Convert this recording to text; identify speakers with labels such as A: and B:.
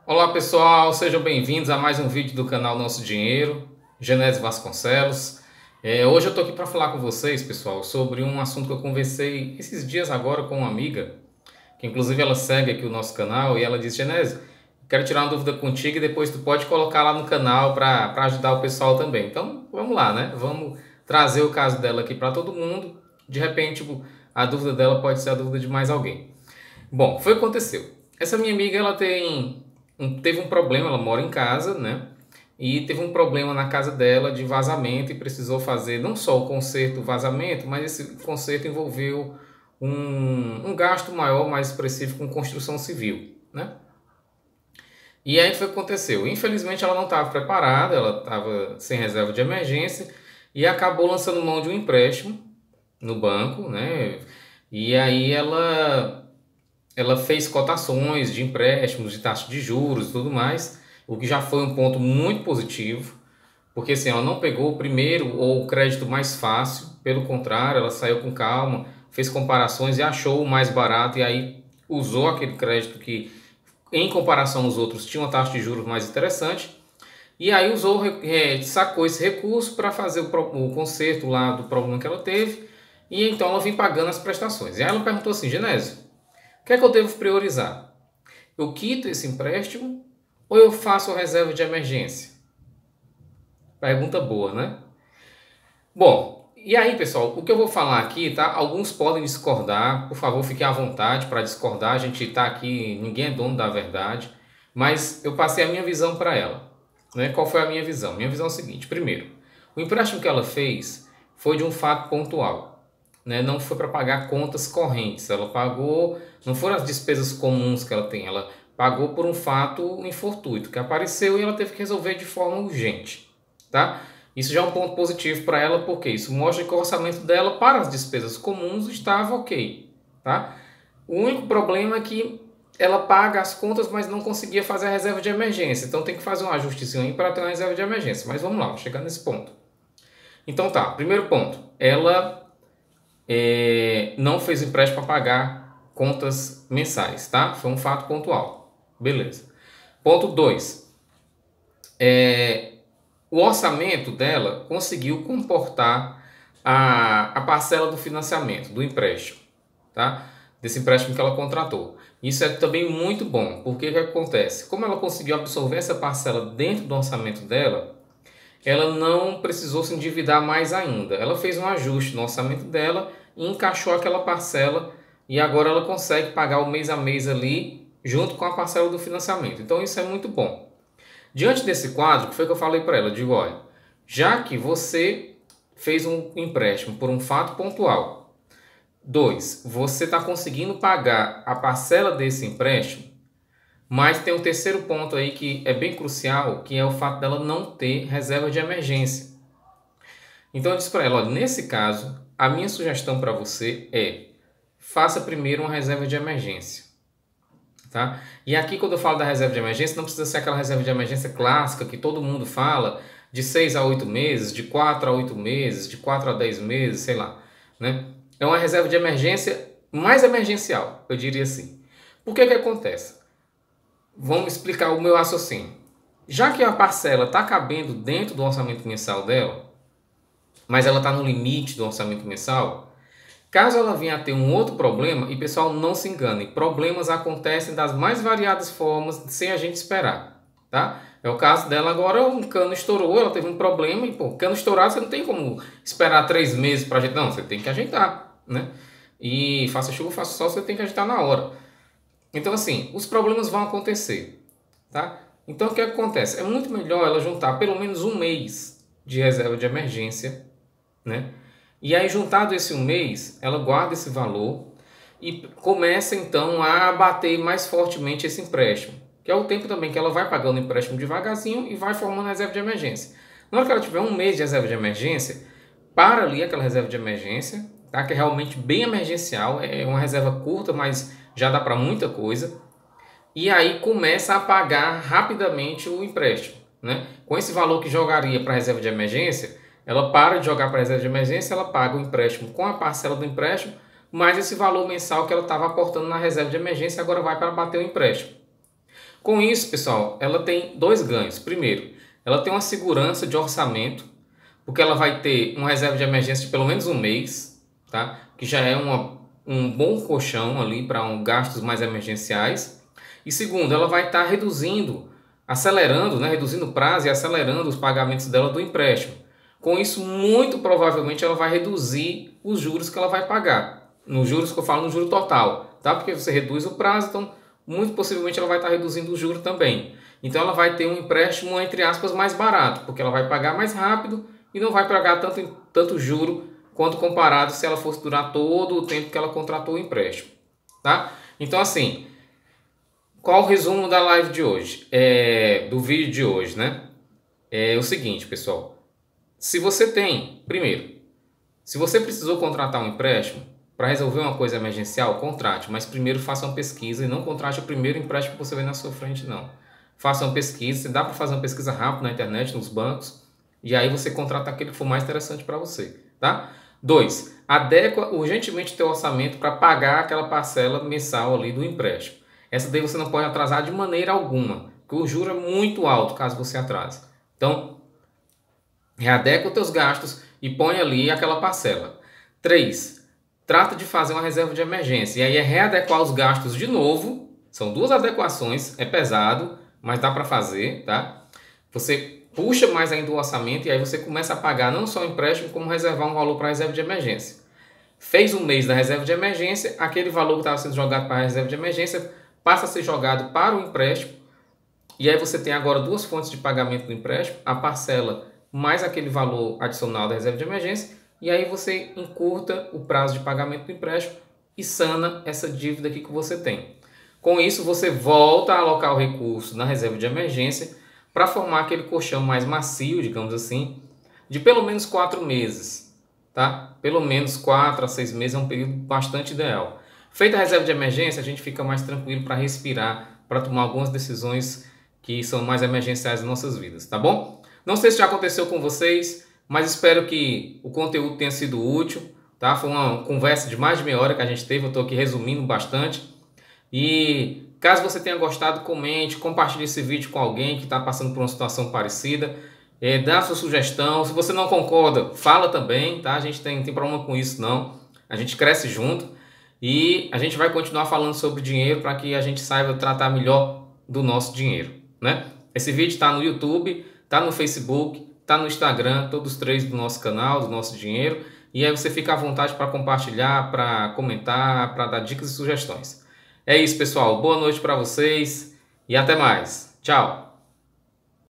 A: Olá pessoal, sejam bem-vindos a mais um vídeo do canal Nosso Dinheiro, Genésio Vasconcelos. Hoje eu estou aqui para falar com vocês, pessoal, sobre um assunto que eu conversei esses dias agora com uma amiga, que inclusive ela segue aqui o nosso canal, e ela disse: Genésio, quero tirar uma dúvida contigo e depois tu pode colocar lá no canal para ajudar o pessoal também. Então vamos lá, né? Vamos trazer o caso dela aqui para todo mundo. De repente a dúvida dela pode ser a dúvida de mais alguém. Bom, foi o que aconteceu. Essa minha amiga, ela teve um problema, ela mora em casa, né? E teve um problema na casa dela de vazamento e precisou fazer não só o conserto do vazamento, mas esse conserto envolveu um gasto maior, mais específico, com construção civil, né? E aí foi o que aconteceu. Infelizmente ela não estava preparada, ela estava sem reserva de emergência e acabou lançando mão de um empréstimo no banco, né? E aí ela fez cotações de empréstimos, de taxa de juros e tudo mais, o que já foi um ponto muito positivo, porque assim, ela não pegou o primeiro ou o crédito mais fácil, pelo contrário, ela saiu com calma, fez comparações e achou o mais barato, e aí usou aquele crédito que, em comparação aos outros, tinha uma taxa de juros mais interessante, e aí sacou esse recurso para fazer o conserto lá do problema que ela teve, e então ela vem pagando as prestações. E aí ela perguntou assim: Genésio, o que é que eu devo priorizar? Eu quito esse empréstimo ou eu faço a reserva de emergência? Pergunta boa, né? Bom, e aí, pessoal, o que eu vou falar aqui, tá? Alguns podem discordar, por favor, fiquem à vontade para discordar. A gente está aqui, ninguém é dono da verdade, mas eu passei a minha visão para ela, né? Qual foi a minha visão? Minha visão é a seguinte: primeiro, o empréstimo que ela fez foi de um fato pontual, né? Não foi para pagar contas correntes, ela pagou, não foram as despesas comuns que ela tem, ela pagou por um fato infortuito que apareceu e ela teve que resolver de forma urgente, tá? Isso já é um ponto positivo para ela, porque isso mostra que o orçamento dela para as despesas comuns estava ok, tá? O único problema é que ela paga as contas, mas não conseguia fazer a reserva de emergência, então tem que fazer um ajustezinho aí para ter uma reserva de emergência, mas vamos lá, vamos chegar nesse ponto. Então tá, primeiro ponto, ela não fez empréstimo para pagar contas mensais, tá? Foi um fato pontual. Beleza. Ponto 2. O orçamento dela conseguiu comportar a parcela do financiamento, do empréstimo, tá? Desse empréstimo que ela contratou. Isso é também muito bom, porque o que acontece? Como ela conseguiu absorver essa parcela dentro do orçamento dela, ela não precisou se endividar mais ainda. Ela fez um ajuste no orçamento dela e encaixou aquela parcela, e agora ela consegue pagar o mês a mês ali junto com a parcela do financiamento. Então isso é muito bom. Diante desse quadro, o que foi que eu falei para ela? Eu digo: olha, já que você fez um empréstimo por um fato pontual, 2, você está conseguindo pagar a parcela desse empréstimo, mas tem um terceiro ponto aí que é bem crucial, que é o fato dela não ter reserva de emergência. Então eu disse para ela: olha, nesse caso, a minha sugestão para você é: faça primeiro uma reserva de emergência, tá? E aqui, quando eu falo da reserva de emergência, não precisa ser aquela reserva de emergência clássica que todo mundo fala, de 6 a 8 meses, de 4 a 8 meses, de 4 a 10 meses, sei lá, né? É uma reserva de emergência mais emergencial, eu diria assim. Por que que acontece? Vamos explicar o meu raciocínio. Já que a parcela está cabendo dentro do orçamento mensal dela, mas ela está no limite do orçamento mensal, caso ela venha a ter um outro problema, e pessoal, não se engane, problemas acontecem das mais variadas formas sem a gente esperar, tá? É o caso dela agora, um cano estourou, ela teve um problema, e pô, cano estourado você não tem como esperar 3 meses para ajeitar, não, você tem que ajeitar, né? E faça chuva, faça sol, você tem que ajeitar na hora. Então assim, os problemas vão acontecer, tá? Então o que acontece? É muito melhor ela juntar pelo menos um mês de reserva de emergência, né? E aí, juntado esse um mês, ela guarda esse valor e começa então a abater mais fortemente esse empréstimo, que é o tempo também que ela vai pagando o empréstimo devagarzinho e vai formando a reserva de emergência. Na hora que ela tiver um mês de reserva de emergência, para ali aquela reserva de emergência, tá? Que é realmente bem emergencial, é uma reserva curta, mas já dá para muita coisa. E aí começa a pagar rapidamente o empréstimo, né? Com esse valor que jogaria para a reserva de emergência, ela para de jogar para a reserva de emergência, ela paga o empréstimo com a parcela do empréstimo, mais esse valor mensal que ela estava aportando na reserva de emergência, agora vai para bater o empréstimo. Com isso, pessoal, ela tem dois ganhos. Primeiro, ela tem uma segurança de orçamento, porque ela vai ter uma reserva de emergência de pelo menos um mês, tá? Que já é um bom colchão ali para gastos mais emergenciais. E segundo, ela vai estar acelerando, né? Reduzindo o prazo e acelerando os pagamentos dela do empréstimo. Com isso, muito provavelmente ela vai reduzir os juros que ela vai pagar. Nos juros que eu falo, no juro total, tá? Porque você reduz o prazo, então muito possivelmente ela vai estar reduzindo o juro também. Então ela vai ter um empréstimo, entre aspas, mais barato, porque ela vai pagar mais rápido e não vai pagar tanto juro quanto comparado se ela fosse durar todo o tempo que ela contratou o empréstimo, tá? Então assim, qual o resumo da live de hoje? Do vídeo de hoje, né? É o seguinte, pessoal. Se você se você precisou contratar um empréstimo para resolver uma coisa emergencial, contrate, mas primeiro faça uma pesquisa e não contrate o primeiro empréstimo que você vê na sua frente, não. Faça uma pesquisa, dá para fazer uma pesquisa rápida na internet, nos bancos, e aí você contrata aquele que for mais interessante para você, tá? 2. Adequa urgentemente o teu orçamento para pagar aquela parcela mensal ali do empréstimo. Essa daí você não pode atrasar de maneira alguma, porque o juro é muito alto caso você atrase. Então, readequa os teus gastos e põe ali aquela parcela. 3. Trata de fazer uma reserva de emergência. E aí é readequar os gastos de novo. São duas adequações, é pesado, mas dá para fazer, tá? Você puxa mais ainda o orçamento e aí você começa a pagar não só o empréstimo, como reservar um valor para a reserva de emergência. Fez um mês da reserva de emergência, aquele valor que estava sendo jogado para a reserva de emergência passa a ser jogado para o empréstimo. E aí você tem agora duas fontes de pagamento do empréstimo, a parcela mais aquele valor adicional da reserva de emergência, e aí você encurta o prazo de pagamento do empréstimo e sana essa dívida aqui que você tem. Com isso, você volta a alocar o recurso na reserva de emergência para formar aquele colchão mais macio, digamos assim, de pelo menos 4 meses, tá? Pelo menos 4 a 6 meses é um período bastante ideal. Feita a reserva de emergência, a gente fica mais tranquilo para respirar, para tomar algumas decisões que são mais emergenciais nas nossas vidas, tá bom? Não sei se já aconteceu com vocês, mas espero que o conteúdo tenha sido útil, tá? Foi uma conversa de mais de meia hora que a gente teve, eu estou aqui resumindo bastante. E caso você tenha gostado, comente, compartilhe esse vídeo com alguém que está passando por uma situação parecida. Dá a sua sugestão, se você não concorda, fala também, tá? A gente tem problema com isso não, a gente cresce junto e a gente vai continuar falando sobre dinheiro para que a gente saiba tratar melhor do nosso dinheiro, né? Esse vídeo está no YouTube, está no Facebook, está no Instagram, todos os três do nosso canal, do Nosso Dinheiro. E aí você fica à vontade para compartilhar, para comentar, para dar dicas e sugestões. É isso, pessoal. Boa noite para vocês e até mais. Tchau!